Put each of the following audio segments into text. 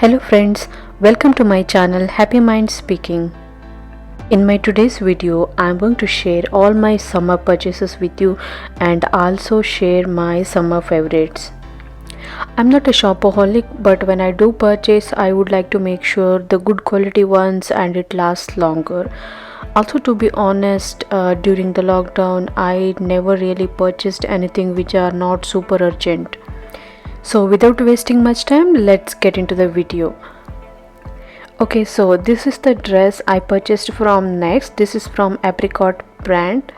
Hello friends, welcome to my channel Happy Mind Speaking. In my today's video, I am going to share all my summer purchases with you and also share my summer favorites. I'm not a shopaholic, but when I do purchase, I would like to make sure the good quality ones and it lasts longer. Also, to be honest, during the lockdown, I never really purchased anything which are not super urgent. So without wasting much time, let's get into the video. Okay, so this is the dress I purchased from Next. This is from Apricot brand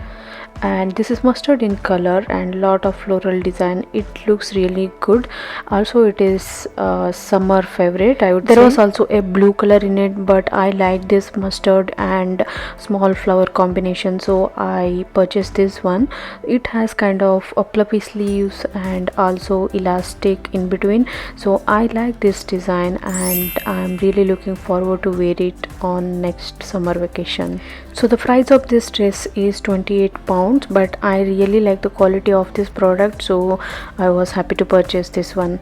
and this is mustard in color and lot of floral design. It looks really good. Also it is a summer favorite, I would say. There was also a blue color in it, but I like this mustard and small flower combination, so I purchased this one. It has kind of a fluffy sleeves and also elastic in between, so I like this design and I'm really looking forward to wear it on next summer vacation. So the price of this dress is 28 pounds, but I really like the quality of this product, so I was happy to purchase this one.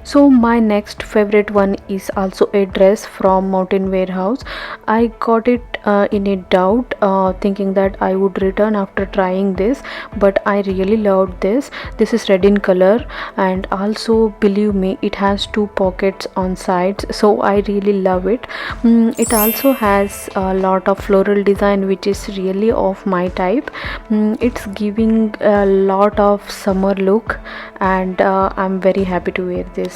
So my next favorite one is also a dress from Mountain Warehouse. I got it in a doubt, thinking that I would return after trying this, but I really loved this. This is red in color and also, believe me, it has two pockets on sides, so I really love it. It also has a lot of floral design which is really of my type. It's giving a lot of summer look and I'm very happy to wear this.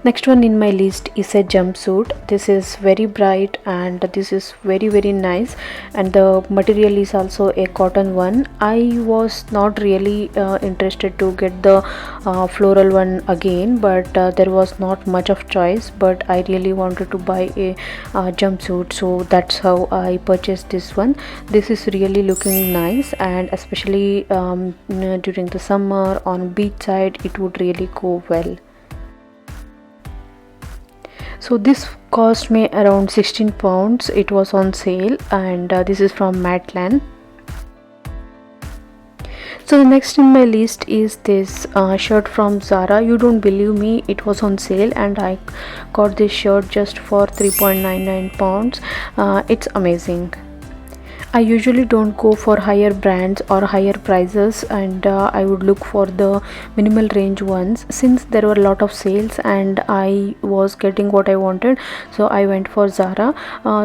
Next one in my list is a jumpsuit. This is very bright and this is very nice, and the material is also a cotton one. I was not really interested to get the floral one again, but there was not much of choice, but I really wanted to buy a jumpsuit, so that's how I purchased this one. This is really looking nice, and especially during the summer on beach side it would really go well. So this cost me around 16 pounds. It was on sale, and this is from MATALAN. So the next in my list is this shirt from Zara. You don't believe me, it was on sale and I got this shirt just for 3.99 pounds. It's amazing. I usually don't go for higher brands or higher prices, and I would look for the minimal range ones. Since there were a lot of sales and I was getting what I wanted, so I went for Zara.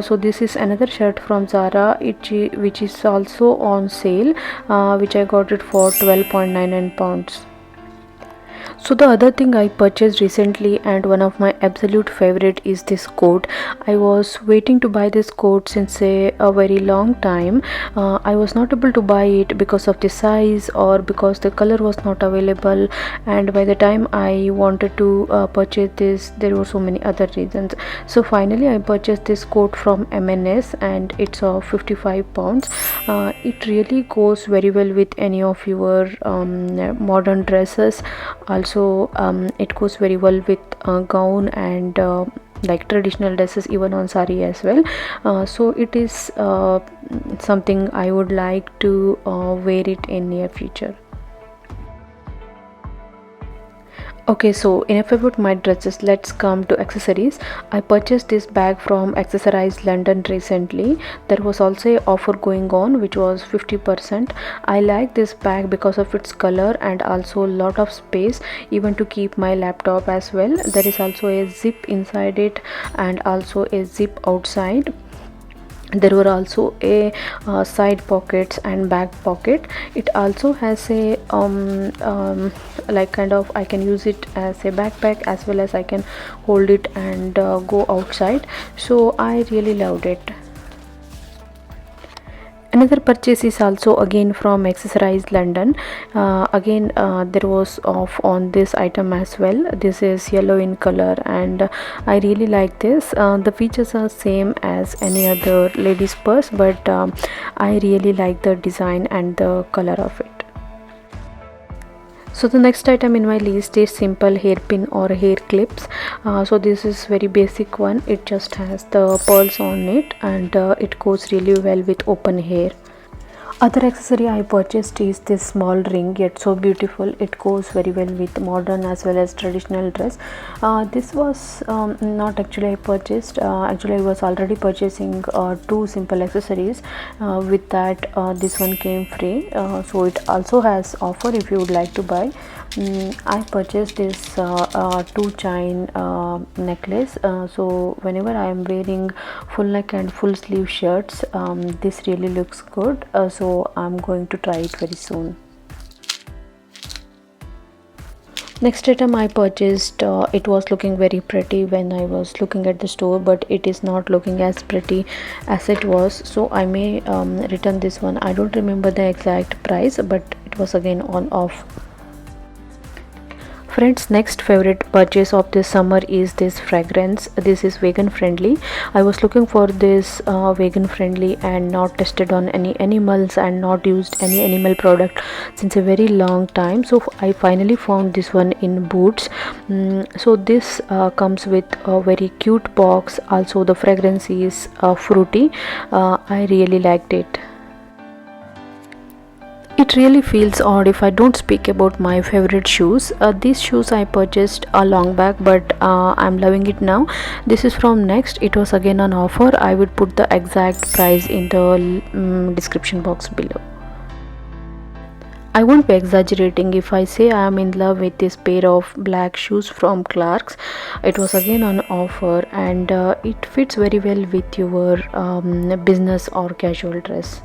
So this is another shirt from Zara, which is also on sale, which I got it for 12.99 pounds. So the other thing I purchased recently and one of my absolute favorite is this coat. I was waiting to buy this coat since a very long time. I was not able to buy it because of the size or because the color was not available, and by the time I wanted to purchase this, there were so many other reasons. So finally I purchased this coat from M&S and it's of 55 pounds. It really goes very well with any of your modern dresses. Also it goes very well with gown and like traditional dresses, even on sari as well. So it is something I would like to wear it in near future. Okay, so enough about my dresses, let's come to accessories. I purchased this bag from ACCESSORIZE London recently. There was also an offer going on which was 50%. I like this bag because of its color and also a lot of space, even to keep my laptop as well. There is also a zip inside it and also a zip outside. There were also a side pockets and back pocket. It also has a like kind of, I can use it as a backpack as well as I can hold it and go outside, so I really loved it. Another purchase is also again from ACCESSORIZE London. Again there was off on this item as well. This is yellow in color and I really like this. The features are same as any other ladies purse, but I really like the design and the color of it. So the next item in my list is simple hairpin or hair clips. So this is very basic one. It just has the pearls on it and it goes really well with open hair. Other accessory I purchased is this small ring, yet so beautiful. It goes very well with modern as well as traditional dress. This was not actually I purchased. Actually, I was already purchasing two simple accessories. With that, this one came free. So it also has offer if you would like to buy. I purchased this two chain necklace. So whenever I am wearing full neck and full sleeve shirts, this really looks good. So I'm going to try it very soon. Next item I purchased, it was looking very pretty when I was looking at the store, but it is not looking as pretty as it was, so I may return this one. I don't remember the exact price, but it was again on off. Friends, next favorite purchase of this summer is this fragrance. This is vegan friendly. I was looking for this vegan friendly and not tested on any animals and not used any animal product since a very long time. So I finally found this one in Boots. So this comes with a very cute box. Also the fragrance is fruity. I really liked it. It really feels odd if I don't speak about my favorite shoes. These shoes I purchased a long back, but I'm loving it now. This is from Next. It was again on offer. I would put the exact price in the description box below. I won't be exaggerating if I say I am in love with this pair of black shoes from Clarks. It was again on offer, and it fits very well with your business or casual dress.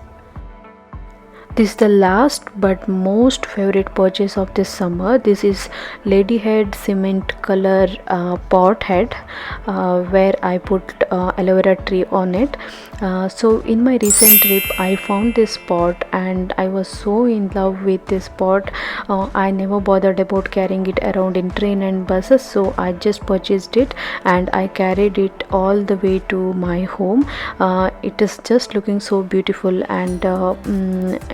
This is the last but most favorite purchase of this summer. This is Ladyhead cement color pot head, where I put aloe vera tree on it. So in my recent trip I found this pot and I was so in love with this pot. I never bothered about carrying it around in train and buses, so I just purchased it and I carried it all the way to my home. It is just looking so beautiful, and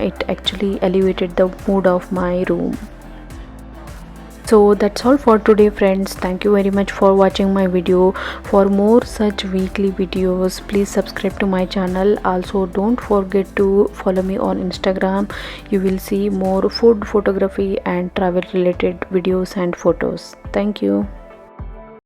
it actually elevated the mood of my room. So that's all for today, friends. Thank you very much for watching my video. For more such weekly videos, please subscribe to my channel. Also don't forget to follow me on Instagram. You will see more food photography and travel related videos and photos. Thank you.